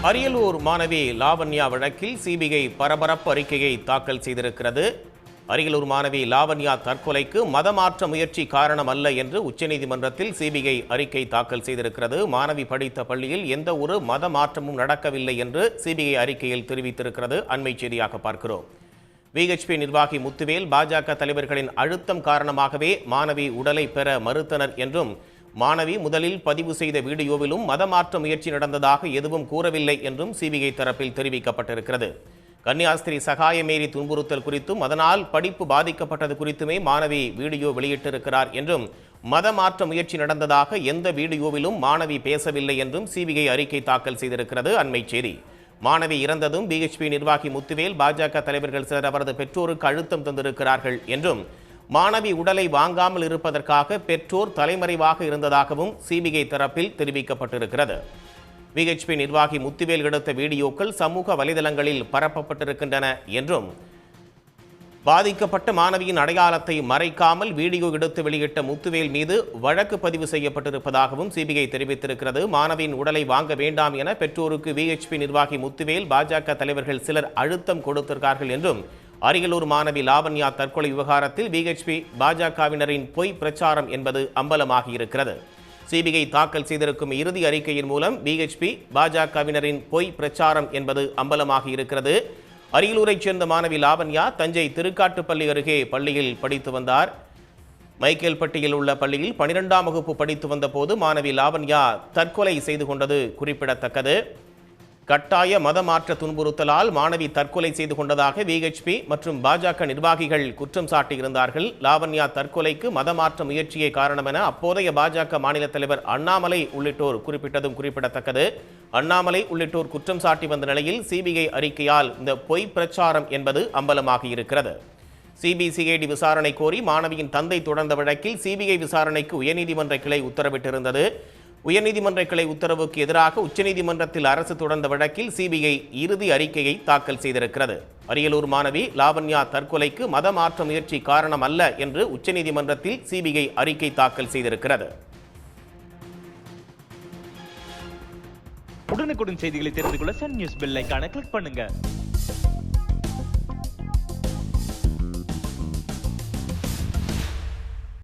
அரியலூர் மாணவி லாவண்யா வழக்கில் சிபிஐ பரபரப்பு அறிக்கையை தாக்கல் செய்திருக்கிறது. அரியலூர் மாணவி லாவண்யா தற்கொலைக்கு மதமாற்ற முயற்சி காரணம் அல்ல என்று உச்சநீதிமன்றத்தில் சிபிஐ அறிக்கை தாக்கல் செய்திருக்கிறது. மாணவி படித்த பள்ளியில் எந்த ஒரு மத மாற்றமும் நடக்கவில்லை என்று சிபிஐ அறிக்கையில் தெரிவித்திருக்கிறது. அண்மை செய்தியாக பார்க்கிறோம். விஹெச்பி நிர்வாகி முத்துவேல் பாஜக தலைவர்களின் அழுத்தம் காரணமாகவே மாணவி உடலை பெற மறுத்தனர் என்றும், மாணவி முதலில் பதிவு செய்த வீடியோவிலும் மதமாற்ற முயற்சி நடந்ததாக எதுவும் கூறவில்லை என்றும் சிபிஐ தரப்பில் தெரிவிக்கப்பட்டிருக்கிறது. கன்னியாஸ்திரி சகாயமேரி துன்புறுத்தல் குறித்தும் அதனால் படிப்பு பாதிக்கப்பட்டது குறித்துமே மாணவி வீடியோ வெளியிட்டிருக்கிறார் என்றும், மதமாற்ற முயற்சி நடந்ததாக எந்த வீடியோவிலும் மாணவி பேசவில்லை என்றும் சிபிஐ அறிக்கை தாக்கல் செய்திருக்கிறது. அண்மை செய்தி. மாணவி இறந்ததும் விஹெச்பி நிர்வாகி முத்துவேல் பாஜக தலைவர்கள் சிலர் அவரது பெற்றோருக்கு அழுத்தம் தந்திருக்கிறார்கள் என்றும், மாணவி உடலை வாங்காமல் இருப்பதற்காக பெற்றோர் தலைமறைவாக இருந்ததாகவும் சிபிஐ தரப்பில் தெரிவிக்கப்பட்டிருக்கிறது. விஹெச்பி நிர்வாகி முத்துவேல் எடுத்த வீடியோக்கள் சமூக வலைதளங்களில் பரப்பப்பட்டிருக்கின்றன என்றும், பாதிக்கப்பட்ட மாணவியின் அடையாளத்தை மறைக்காமல் வீடியோ எடுத்து வெளியிட்ட முத்துவேல் மீது வழக்கு பதிவு செய்யப்பட்டிருப்பதாகவும் சிபிஐ தெரிவித்திருக்கிறது. மாணவியின் உடலை வாங்க வேண்டாம் என பெற்றோருக்கு விஹெச்பி நிர்வாகி முத்துவேல் பாஜக தலைவர்கள் சிலர் அழுத்தம் கொடுத்திருக்கிறார்கள் என்றும், அரியலூர் மாணவி லாவண்யா தற்கொலை விவகாரத்தில் விஹெச்பி பாஜகவினரின் பொய் பிரச்சாரம் என்பது அம்பலமாகியிருக்கிறது. சிபிஐ தாக்கல் செய்திருக்கும் இறுதி அறிக்கையின் மூலம் விஹெச்பி பாஜகவினரின் பொய் பிரச்சாரம் என்பது அம்பலமாகியிருக்கிறது. அரியலூரைச் சேர்ந்த மாணவி லாவண்யா தஞ்சை திருக்காட்டுப்பள்ளி அருகே பள்ளியில் படித்து வந்தார். மைக்கேல்பட்டியில் உள்ள பள்ளியில் 12ஆம் வகுப்பு படித்து வந்த போது மாணவி லாவண்யா தற்கொலை செய்து கொண்டது குறிப்பிடத்தக்கது. கட்டாய மதமாற்ற துன்புறுத்தலால் மாணவி தற்கொலை செய்து கொண்டதாக விஹெச்பி மற்றும் பாஜக நிர்வாகிகள் குற்றம் சாட்டியிருந்தார்கள். லாவண்யா தற்கொலைக்கு மதமாற்ற முயற்சியே காரணம் என அப்போதைய பாஜக மாநில தலைவர் அண்ணாமலை உள்ளிட்டோர் குறிப்பிட்டதும் குறிப்பிடத்தக்கது. அண்ணாமலை உள்ளிட்டோர் குற்றம் சாட்டி வந்த நிலையில் சிபிஐ அறிக்கையால் இந்த பொய் பிரச்சாரம் என்பது அம்பலமாகியிருக்கிறது. சிபிசிஐடி விசாரணை கோரி மாணவியின் தந்தை தொடர்ந்த வழக்கில் சிபிஐ விசாரணைக்கு உயர்நீதிமன்ற கிளை உத்தரவிட்டிருந்தது. உயர்நீதிமன்ற கிளை உத்தரவுக்கு எதிராக உச்சநீதிமன்றத்தில் அரசு தொடர்ந்த வழக்கில் சிபிஐ இறுதி அறிக்கையை தாக்கல் செய்திருக்கிறது. அரியலூர் மாணவி லாவண்யா தற்கொலைக்கு மதமாற்ற முயற்சி காரணம் அல்ல என்று உச்சநீதிமன்றத்தில் சிபிஐ அறிக்கை தாக்கல் செய்திருக்கிறது. உடனுக்குடன் செய்திகளை தெரிந்து கொள்ள சன் நியூஸ் பெல் ஐகானை கிளிக் பண்ணுங்க.